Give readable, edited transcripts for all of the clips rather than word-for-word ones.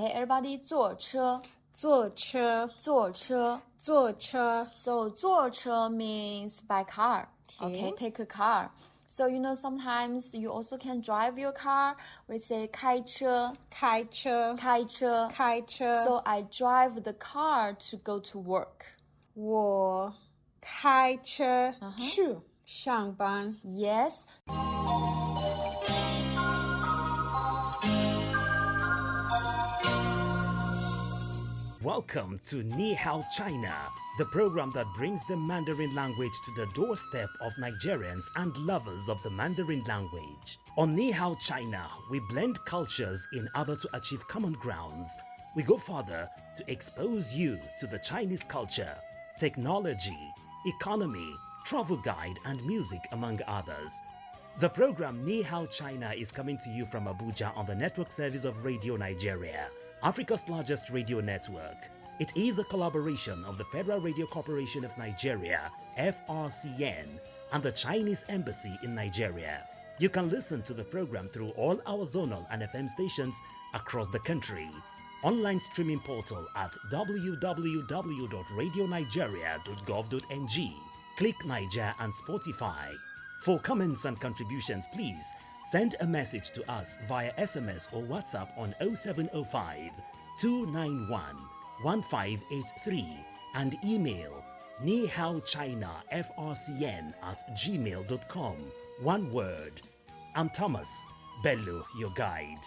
Okay, everybody, 坐车.坐车 坐车. 坐车 So 坐车 means by car. Okay, take a car. So sometimes you also can drive your car. We say 开车.开车开车. 开车 So I drive the car to go to work. 我开车去上班 Yes. Welcome to Ni Hao China, the program that brings the Mandarin language to the doorstep of Nigerians and lovers of the Mandarin language. On Ni Hao China, we blend cultures in order to achieve common grounds. We go further to expose you to the Chinese culture, technology, economy, travel guide and music among others. The program Ni Hao China is coming to you from Abuja on the network service of Radio Nigeria, Africa's largest radio network. It is a collaboration of the Federal Radio Corporation of Nigeria, FRCN, and the Chinese Embassy in Nigeria. You can listen to the program through all our zonal and FM stations across the country. Online streaming portal at www.radionigeria.gov.ng. Click Niger and Spotify. For comments and contributions, please send a message to us via SMS or WhatsApp on 0705 291 1583 and email nihaochinafrcn@gmail.com. One word. I'm Thomas Bello, your guide.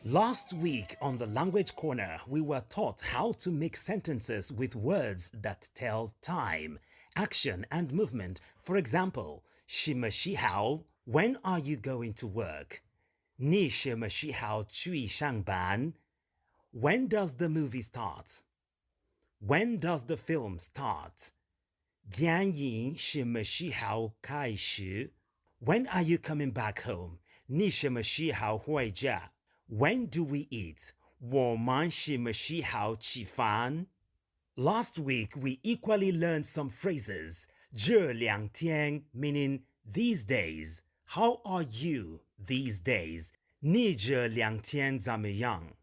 Last week on the Language Corner, we were taught how to make sentences with words that tell time, action and movement. For example, 什么时候? When are you going to work? 你什么时候去上班? When does the movie start? When does the film start? 电影什么时候开始? When are you coming back home? 你什么时候回家? When do we eat? 我们什么时候吃饭? Last week, we equally learned some phrases. 这两天 meaning these days. How are you these days? 你这两天怎么样?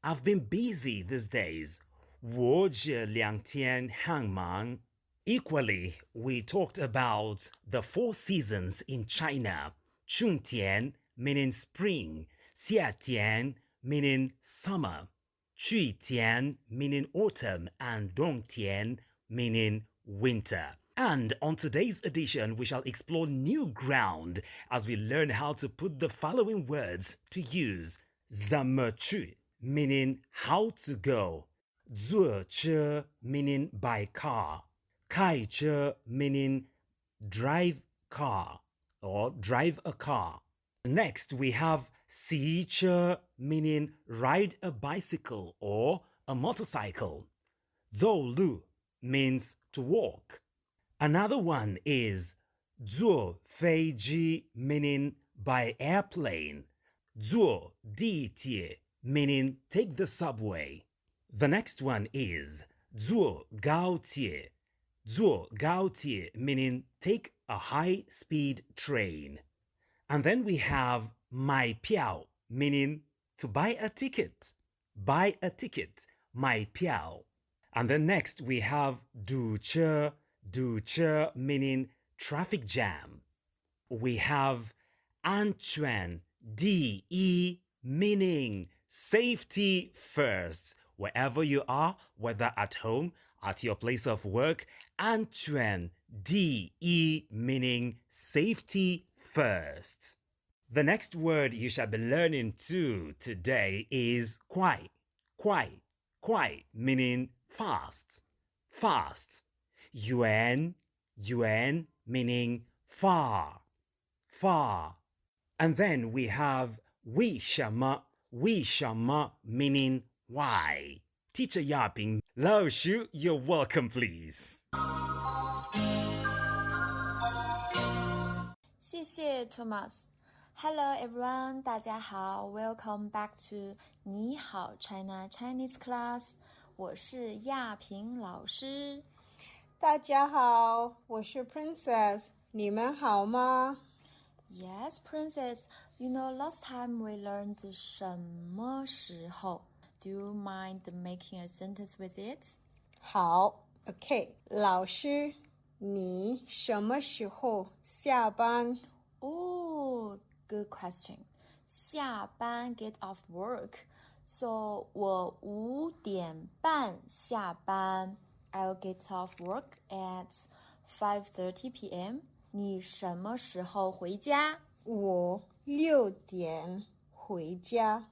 I've been busy these days. 我这两天很忙. Equally, we talked about the 4 seasons in China. 春天 meaning spring. 夏天 meaning summer, 秋天 meaning autumn, and 冬天 meaning winter. And on today's edition, we shall explore new ground as we learn how to put the following words to use. 怎么去 meaning how to go, 坐车 meaning by car, 开车 meaning drive car or drive a car. Next, we have 骑车 meaning ride a bicycle or a motorcycle. 走路 means to walk. Another one is 坐飞机 meaning by airplane. 坐dìtiě meaning take the subway. The next one is 坐gāotiě. 坐gāotiě meaning take a high-speed train. And then we have 买票 meaning to buy a ticket. Buy a ticket, 买票. And then next we have 堵车 meaning traffic jam. We have 安全第一 meaning safety first. Wherever you are, whether at home, at your place of work, 安全第一 meaning safety first. The next word you shall be learning too today is Kuài. Kuài, meaning fast. Yuǎn, meaning far. And then we have Wèishénme, meaning why. Teacher Yaping, 老师, you're welcome, please. 谢谢 Thomas。Hello everyone, 大家好 Welcome back to 你好 China Chinese class. 我是亚平老师。大家好，我是 Princess， 你们好吗？ Yes, Princess. You know, last time we learned 什么时候. Do you mind making a sentence with it? 好 ，OK， 老师，你什么时候下班？ Oh, good question. 下班 get off work. So 我5点半下班 I'll get off work at 5:30 p.m. 你什么时候回家？我6点回家。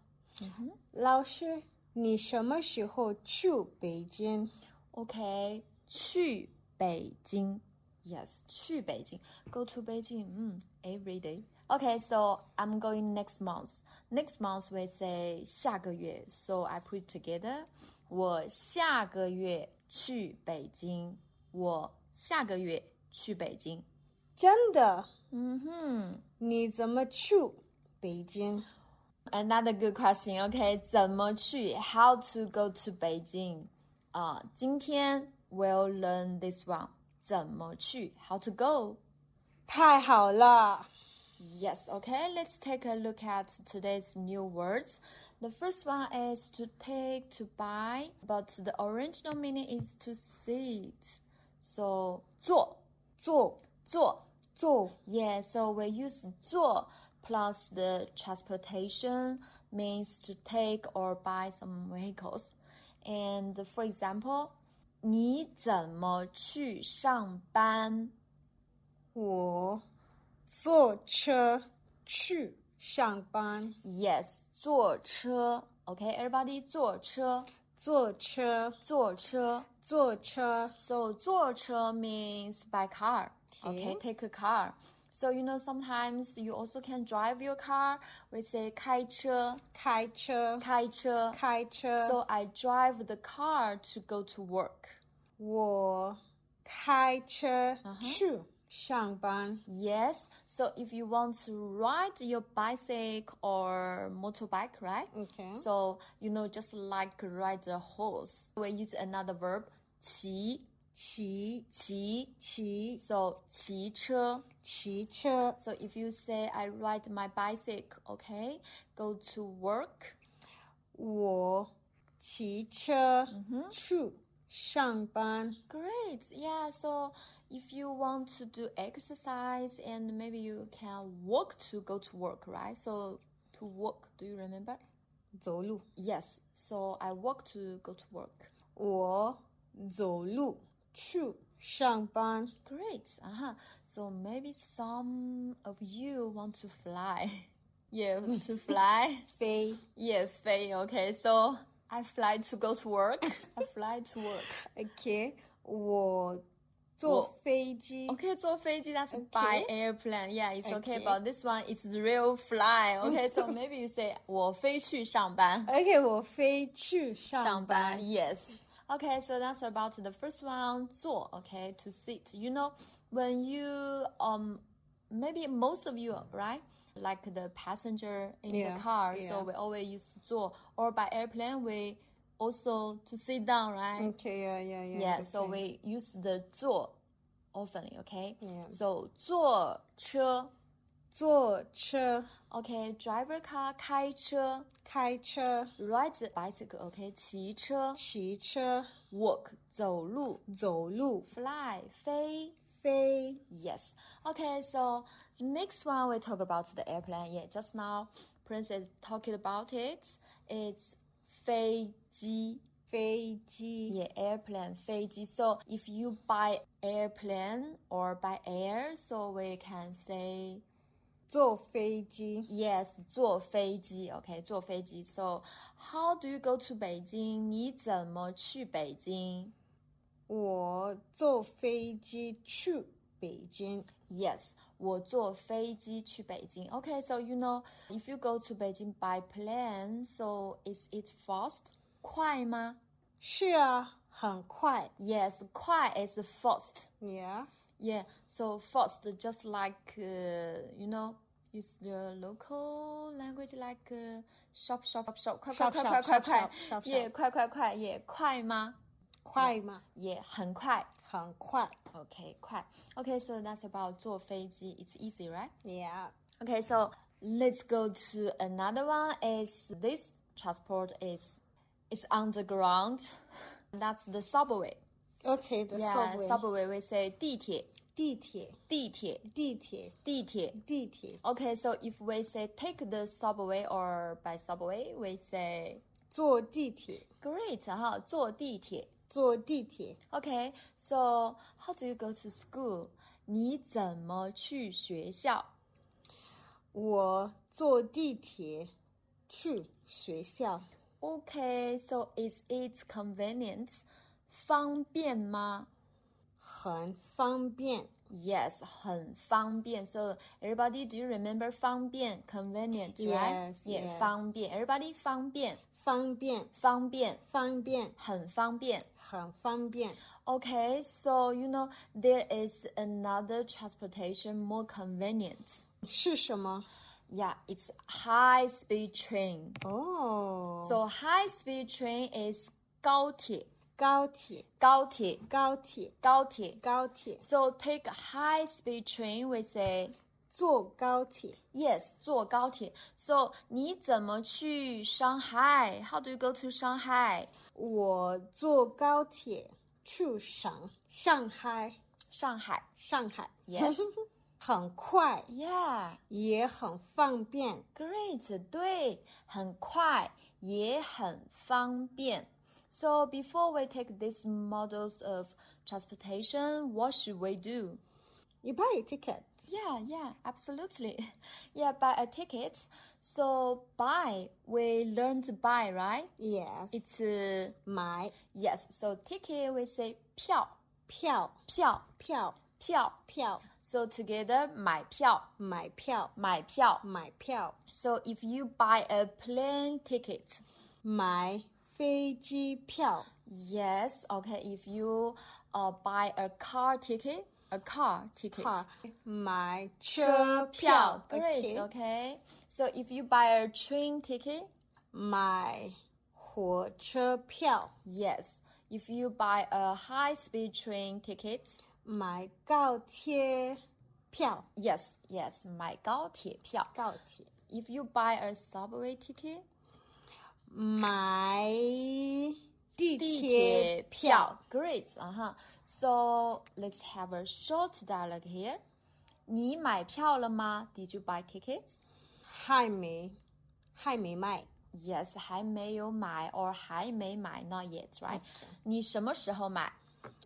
老师，你什么时候去北京？ Okay, 去北京. Yes, 去北京. Go to Beijing, every day. Okay, so I'm going next month. Next month we say 下个月. So I put it together. 我下个月去北京. 我下个月去北京. 真的？你怎么去北京？ Another good question, okay? 怎么去? How to go to Beijing? 今天 we'll learn this one. 怎么去? How to go? 太好了。Yes, okay, let's take a look at today's new words. The first one is to take, to buy, but the original meaning is to sit. So, 坐. Yeah, so we use 坐 plus the transportation means to take or buy some vehicles. And for example, 你怎么去上班？我坐车去上班。 Yes, 坐车. Okay, everybody, 坐车. 坐车。 坐车. So 坐车 means by car. Okay, take a car. So you know sometimes you also can drive your car. We say 开车. 开车。 So I drive the car to go to work. 我开车去上班。 Yes. So if you want to ride your bicycle or motorbike, right? Okay. So, you know, just like ride a horse. We use another verb, 骑. 骑. So, 骑车. So if you say, I ride my bicycle, okay? Go to work. 我骑车去上班。 Great. Yeah, so if you want to do exercise and maybe you can walk to go to work, right? So to walk, do you remember? 走路。 Yes. So I walk to go to work. 我走路去上班。 Great. So maybe some of you want to fly. Yeah, to fly. 飞。 Yeah, 飞. Okay, so I fly to go to work. I fly to work. OK， 我坐飞机。 Okay, 坐飞机, that's Okay. by airplane. Yeah, it's okay. Okay. But this one, it's real fly. Okay, so maybe you say, 我飞去上班. OK， 我飞去上班。 Yes. Okay, so that's about the first one. 坐, okay, to sit. You know, when you, maybe most of you, right? Like the passenger in the car. Yeah. So we always use 坐. Or by airplane, we also to sit down, right? OK， yeah. Yeah, so we use the 坐 often, okay? Yeah. So 坐车. Okay, driver car, 开车. Ride bicycle, okay? 骑车. Walk, 走路. Fly, 飞. Yes. Okay, so next one we talk about the airplane. Yeah, just now Princess talking about it. It's 飞机. Yeah, airplane, 飞机. So if you buy airplane or by air, so we can say 坐飞机。 yes, 坐飞机. Okay, 坐飞机. So how do you go to Beijing? 你怎么去北京? 我坐飞机去北京。 Yes, 我坐飞机去北京. Okay, so you know, if you go to Beijing by plane, so is it fast? 快吗? 是啊，很快。 Yes, 快 is fast. Yeah. Yeah, so fast, just like, you know, use the local language like shop, 快. Yeah, 快. Yeah, 快吗?快吗？也很快。很快。Okay, 快。Okay, so that's about 坐飞机. It's easy, right? Yeah. Okay, so let's go to another one. Is this transport is on the ground. That's the subway. Okay, the subway. Subway we say 地铁. 地铁. 地铁. 地铁. 地铁. 地铁. Okay, so if we say take the subway or by subway, we say 坐地铁. great, 坐地铁. 坐地铁. Okay, so how do you go to school? 你怎么去学校？我坐地铁去学校。Okay, so is it convenient? 方便吗？很方便。Yes, 很方便. So everybody, do you remember 方便 convenient, right? Yes. 方便. Everybody 方便。方便。方便。方便。很方便。很方便。Okay, so you know there is another transportation more convenient. 是什么？ Yeah, it's high-speed train. Oh. So high-speed train is 高铁。高铁。高铁。高铁。高铁。高铁。So take a high-speed train, we say 坐高铁。Yes, 坐高铁. So 你怎么去上海? How do you go to Shanghai? 我坐高铁去上海。上海。上海。Yes. 很快。Yeah. 也很方便。Great. 对，很快，也很方便. So before we take these models of transportation, what should we do? You buy a ticket. Yeah, absolutely. Yeah, buy a ticket. So buy, we learn to buy, right? Yes. It's 买。 Yes, so ticket we say 票。票。票。票。票。票。So together 买票。买票。买票。买票。So if you buy a plane ticket. 买飞机票。 Yes, okay. If you buy a car ticket. A car ticket. Car. 买车车票。票。 Great, okay. So if you buy a train ticket. 买火车票。 Yes. If you buy a high-speed train ticket. 买高铁票。 Yes, 买高铁票。高铁。 If you buy a subway ticket. 买地地铁铁票。Great, So let's have a short dialogue here. 你买票了吗? Did you buy tickets? 还没买。 Yes, 还没有买 or 还没买 not yet, right? 你什么时候买?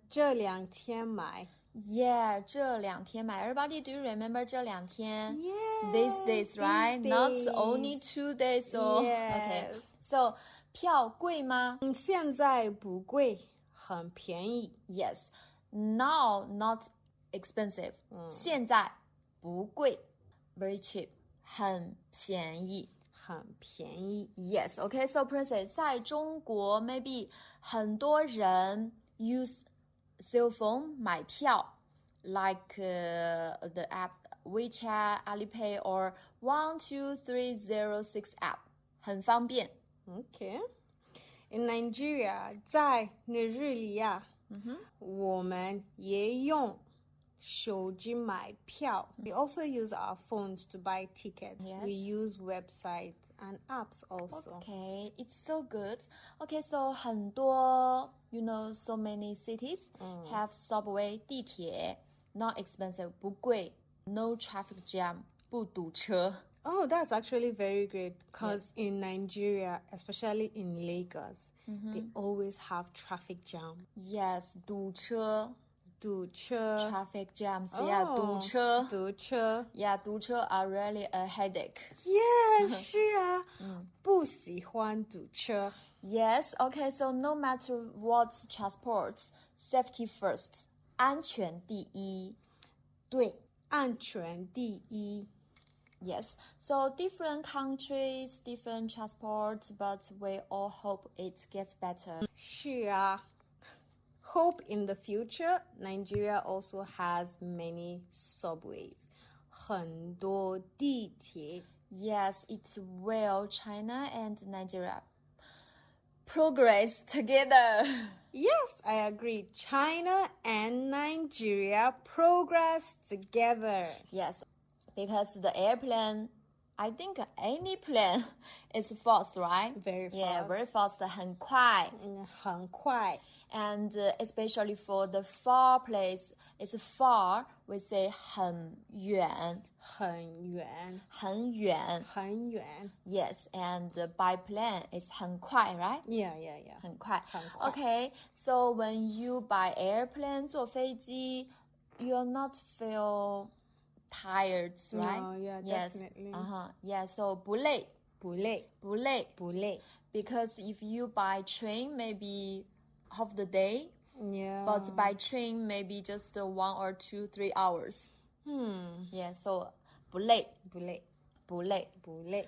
这两天买。 Yeah, 这两天买. Everybody, do you remember 这两天? Yes, These days, right? these Not days. only 2 days. So, Yes. Okay. So, 票贵吗? 现在不贵，很便宜。 Yes. Now, not expensive. 现在不贵 very cheap. 很便宜。很便宜。 Yes, okay, so Princess, 在中国 maybe 很多人 use cell phone 买票 like the app WeChat, Alipay or 12306 app 很方便。 Okay. In Nigeria, 在尼日利亚，我们也用手机买票。We also use our phones to buy tickets. Yes. We use websites and apps also. Okay, it's so good. Okay, so 很多 so many cities have subway 地铁 not expensive 不贵 no traffic jam 不堵车。 Oh, that's actually very great because in Nigeria, especially in Lagos, they always have traffic jam. Yes, 堵车。 堵车。 Traffic jams, yeah, 堵车。堵车。 Yeah, 堵车 are really a headache. Yeah, 是啊。不喜欢堵车。 Yes, okay, so no matter what transport, safety first. 安全第一。对，安全第一。 Yes, so different countries, different transport, but we all hope it gets better. 是啊。Hope in the future, Nigeria also has many subways. 很多地铁。 Yes, it's well, China and Nigeria progress together. Yes, I agree. China and Nigeria progress together. Yes, because the airplane, I think any plane is fast, right? Very fast. Yeah, very fast, 很快. 很快. And especially for the far place, it's far, we say 很远.很远.很远.很远. Yes, and by plane, it's 很快, right? Yeah. 很快. 很快. Okay, so when you buy airplane, 坐飞机, you'll not feel tired, right? No, yeah, yes. definitely. Yeah, so 不累. 不累. 不累. 不累. Because if you buy train, maybe half the day. Yeah. But by train, maybe just 1 or 2, 3 hours. Yeah, so 不累. 不累. 不累. 不累.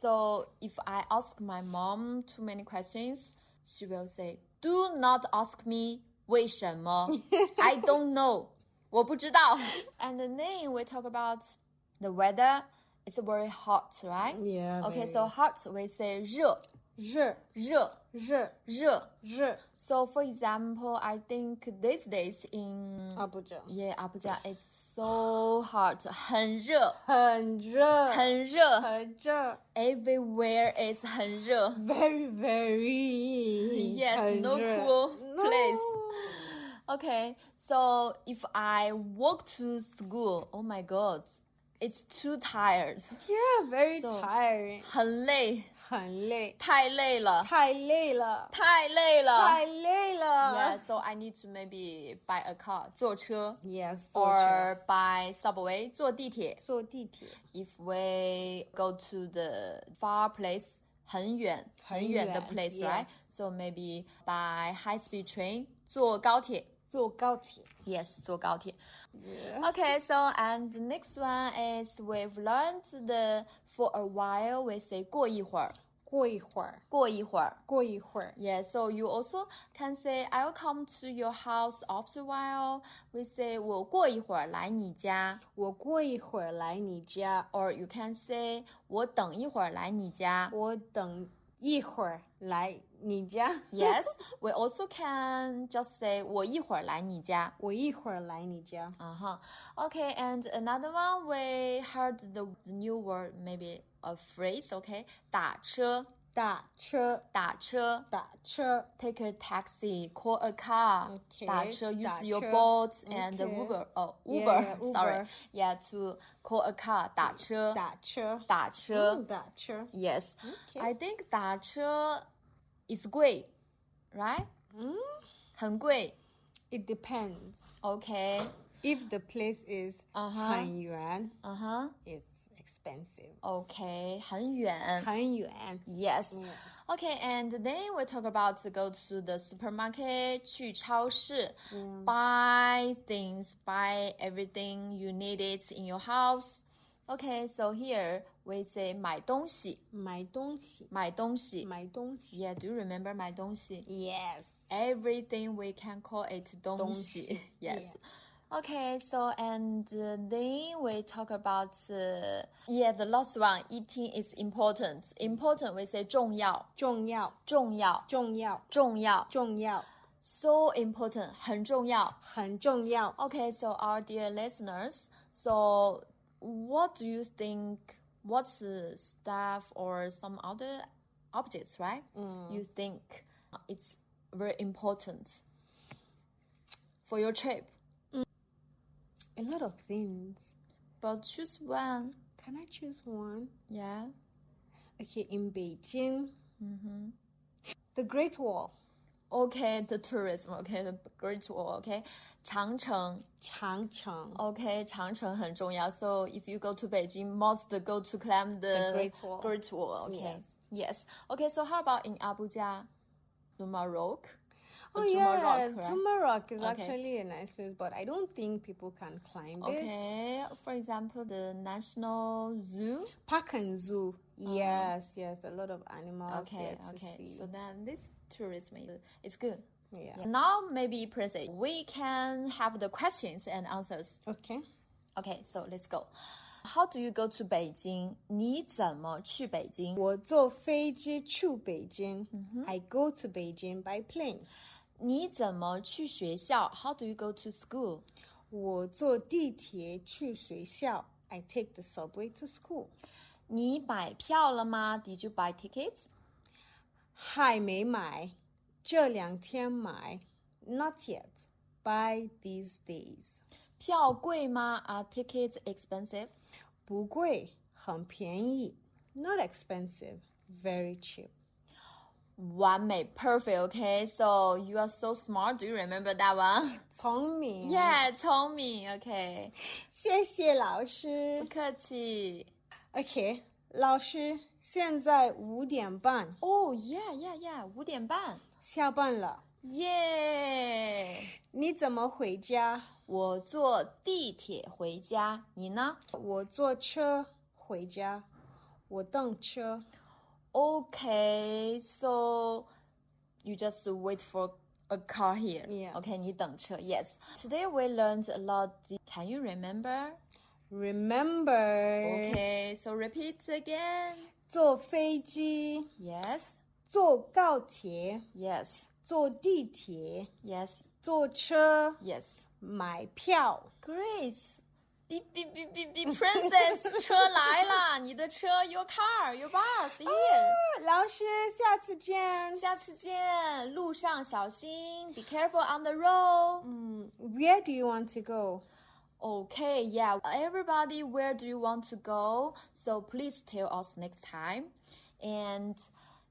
So if I ask my mom too many questions, she will say, "Do not ask me 为什么? I don't know. 我不知道." And then we talk about the weather. It's very hot, right? Yeah. Okay, so hot, we say 热.热. 热. 热. 热. 热. So for example, I think these days in Abuja. Abuja, it's so hot. 很热. 很热. 很热. 很热. Everywhere is 很热. Very, very. Yes, 很 no 热. cool No. place. Okay, so if I walk to school, oh my god, it's too tired. Yeah, very So, tiring. 很累.很累. 太累了.太累了. 太累了. 太累了. Yeah, so I need to maybe buy a car, 坐车. Yes, Or by subway, 坐地铁. 坐地铁. If we go to the far place, 很远的 place, yeah. right? So maybe by high-speed train, 坐高铁. 坐高铁. Yes, 坐高铁. Yeah. Okay, so and the next one is we've learned the for a while we say 过一会儿.过一会儿. 过一会儿. 过一会儿. Yeah, so you also can say I'll come to your house after a while. We say 我过一会儿来你家. 我过一会儿来你家. Or you can say 我等一会儿来你家. 我等一会儿来你家. Yes, we also can just say 我一会儿来你家. 我一会儿来你家. Okay, and another one we heard the new word, maybe a phrase, okay? 打車. 打车. 打車. 打车. Take a taxi, call a car. Okay, 打車, use 打車. your boat and Okay. Uber. Oh, Yeah, Uber, yeah, sorry. Uber. Yeah, to call a car. 打車. 打车. 打車. 打车. Yes. Okay. I think 打車 is 貴, right? 很貴. It depends. Okay. If the place is 很远, it's expensive. Okay, 很遠. 很远. Yes. Yeah. Okay, and then we talk about to go to the supermarket, 去超市, buy things, buy everything you need it in your house. Okay, so here we say 买东西. 买东西. 买东西. 买东西. Yeah, do you remember 买东西? Yes. Everything we can call it 东西. Yes. Yeah. Okay, so and then we talk about the last one, eating is important. Important we say 重要. 重要. 重要. 重要. 重要. 重要. So important, 很重要. 很重要. Okay, so our dear listeners, so what do you think, what's the stuff or some other objects, right? You think it's very important for your trip? A lot of things. But choose one. Can I choose one? Yeah. Okay, in Beijing, the Great Wall. Okay, the tourism. Okay, the Great Wall. Okay, 长城. 长城. Okay, 长城很重要. So if you go to Beijing, must go to climb the Great Wall. Great Wall. Okay. Yes. Okay, so how about in Abuja? Zuma Rock? Oh Zuma yeah, Rock, right? Zuma Rock is Okay. actually a nice place, but I don't think people can climb it. Okay, for example, the National Zoo. Park and Zoo. Yes, a lot of animals. Okay, there to okay. see. So then this tourism is good. Yeah. Now maybe Princess, we can have the questions and answers. Okay. Okay, so let's go. How do you go to Beijing? 你怎么去北京？我坐飞机去北京。I go to Beijing by plane. 你怎么去学校？ How do you go to school? 我坐地铁去学校。I take the subway to school. 你买票了吗？ Did you buy tickets? 还没买，这2天买。Not yet. Buy these days. 票贵吗？ Are tickets expensive? 不贵，很便宜。Not expensive. Very cheap. 完美 perfect, okay? So you are so smart. Do you remember that one? 聪明。Yeah, 聪明 okay. 谢谢老师。不客气。Okay, 老师，现在5点半。Oh, yeah, 5点半。下班了。耶！你怎么回家？我坐地铁回家，你呢？我坐车回家，我等车。Okay, so you just wait for a car here. Yeah. Okay, 你等车。Yes. Today we learned a lot. Can you remember? Remember. Okay, so repeat again. 坐飞机。Yes. 坐高铁。Yes. 坐地铁。Yes. 坐车。Yes. 买票。 Grace. Beep, princess. 车来了，你的车 your car, your bus here. 老师，下次见。下次见，路上小心。Be careful on the road. Where do you want to go? Okay, yeah. Everybody, where do you want to go? So please tell us next time. And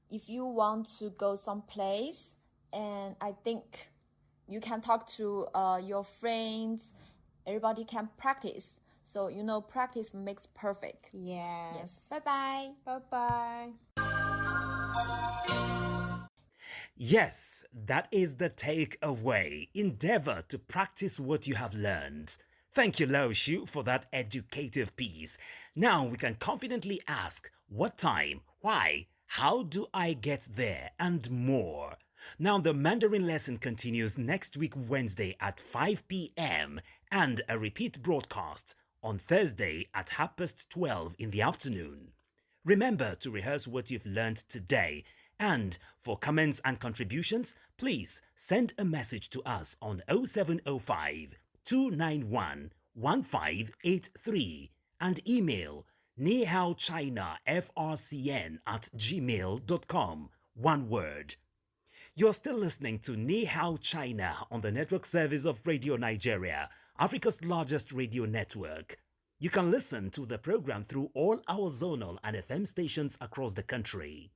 if you want to go someplace, and I think you can talk to your friends. Everybody can practice. So, practice makes perfect. Yes. Bye-bye. Bye-bye. Yes, that is the takeaway. Endeavor to practice what you have learned. Thank you, Lao Shu, for that educative piece. Now we can confidently ask, what time, why, how do I get there, and more. Now the Mandarin lesson continues next week Wednesday at 5 p.m. and a repeat broadcast on Thursday at 12:30 in the afternoon. Remember to rehearse what you've learned today, and for comments and contributions, please send a message to us on 0705 291 1583 and email nihaochinafrcn@gmail.com. One word. You're still listening to Ni Hao China on the network service of Radio Nigeria, Africa's largest radio network. You can listen to the program through all our zonal and FM stations across the country.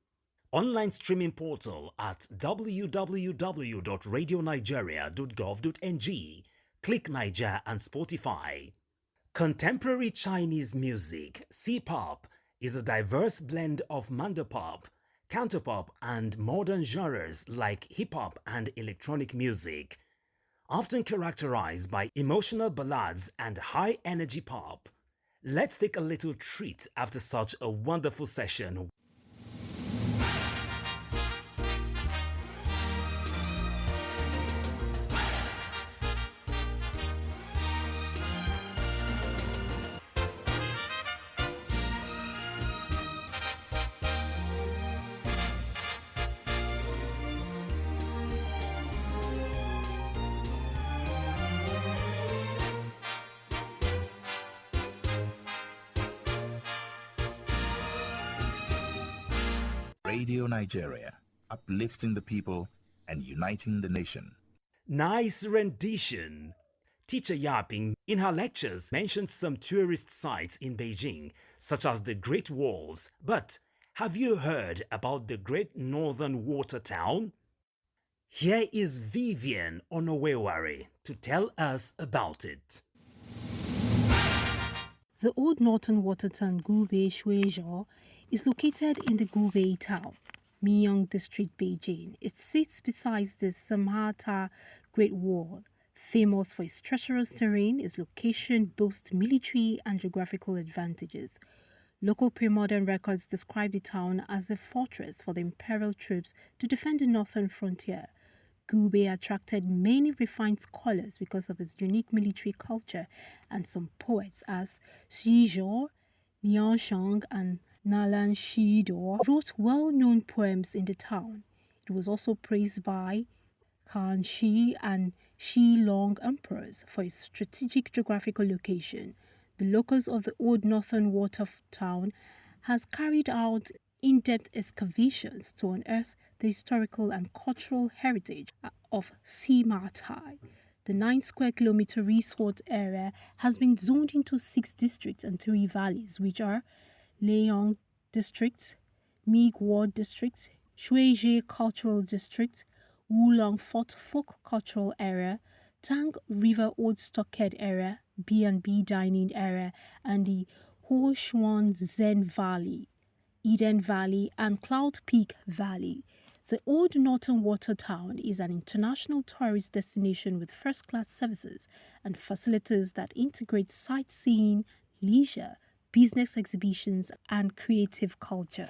Online streaming portal at www.radionigeria.gov.ng. Click Niger and Spotify. Contemporary Chinese music, C-pop, is a diverse blend of mandopop, counterpop, and modern genres like hip-hop and electronic music, often characterized by emotional ballads and high-energy pop. Let's take a little treat after such a wonderful session. Radio Nigeria, uplifting the people and uniting the nation. Nice rendition. Teacher Yaping, in her lectures, mentioned some tourist sites in Beijing, such as the Great Walls. But have you heard about the Great Northern Water Town? Here is Vivian Onoweware to tell us about it. The Old Northern Water Town Gubei Shuizhou is located in the Gubei town, Minyang District, Beijing. It sits beside the Samhata Great Wall. Famous for its treacherous terrain, its location boasts military and geographical advantages. Local pre-modern records describe the town as a fortress for the imperial troops to defend the northern frontier. Gubei attracted many refined scholars because of its unique military culture, and some poets as Xu Zhou, Liang Shang, and Nalan Shiduo wrote well-known poems in the town. It was also praised by Kāichē and Shi Long emperors for its strategic geographical location. The locals of the old northern water town has carried out in-depth excavations to unearth the historical and cultural heritage of Simatai. The 9 square kilometer resort area has been zoned into 6 districts and 3 valleys, which are Leong District, Miguo District, Shuizhe Cultural District, Wulong Fort Folk Cultural Area, Tang River Old Stockade Area, B&B Dining Area, and the Hoshuan Zen Valley, Eden Valley, and Cloud Peak Valley. The old northern water town is an international tourist destination with first-class services and facilities that integrate sightseeing, leisure, business exhibitions, and creative culture.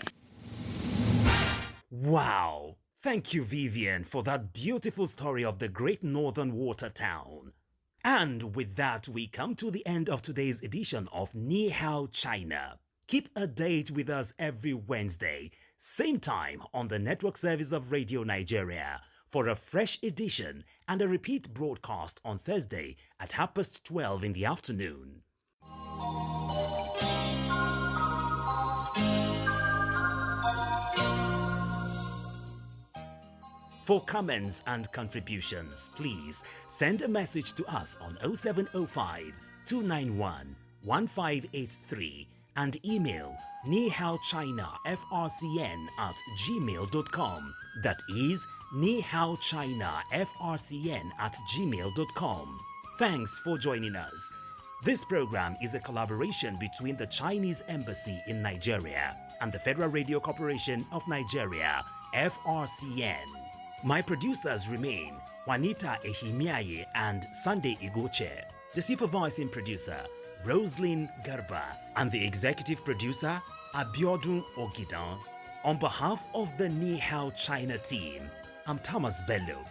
Wow! Thank you, Vivian, for that beautiful story of the great northern water town. And with that, we come to the end of today's edition of Ni Hao China. Keep a date with us every Wednesday, same time on the network service of Radio Nigeria, for a fresh edition and a repeat broadcast on Thursday at 12:30 in the afternoon. For comments and contributions, please send a message to us on 0705 291 1583 and email nihaochinafrcn@gmail.com. That is nihaochinafrcn@gmail.com. Thanks for joining us. This program is a collaboration between the Chinese Embassy in Nigeria and the Federal Radio Corporation of Nigeria, FRCN. My producers remain Juanita Ehimiaye and Sunday Igoche. The supervising producer, Roslyn Garba, and the executive producer, Abiodun Ogidan. On behalf of the Ni Hao China team, I'm Thomas Bello.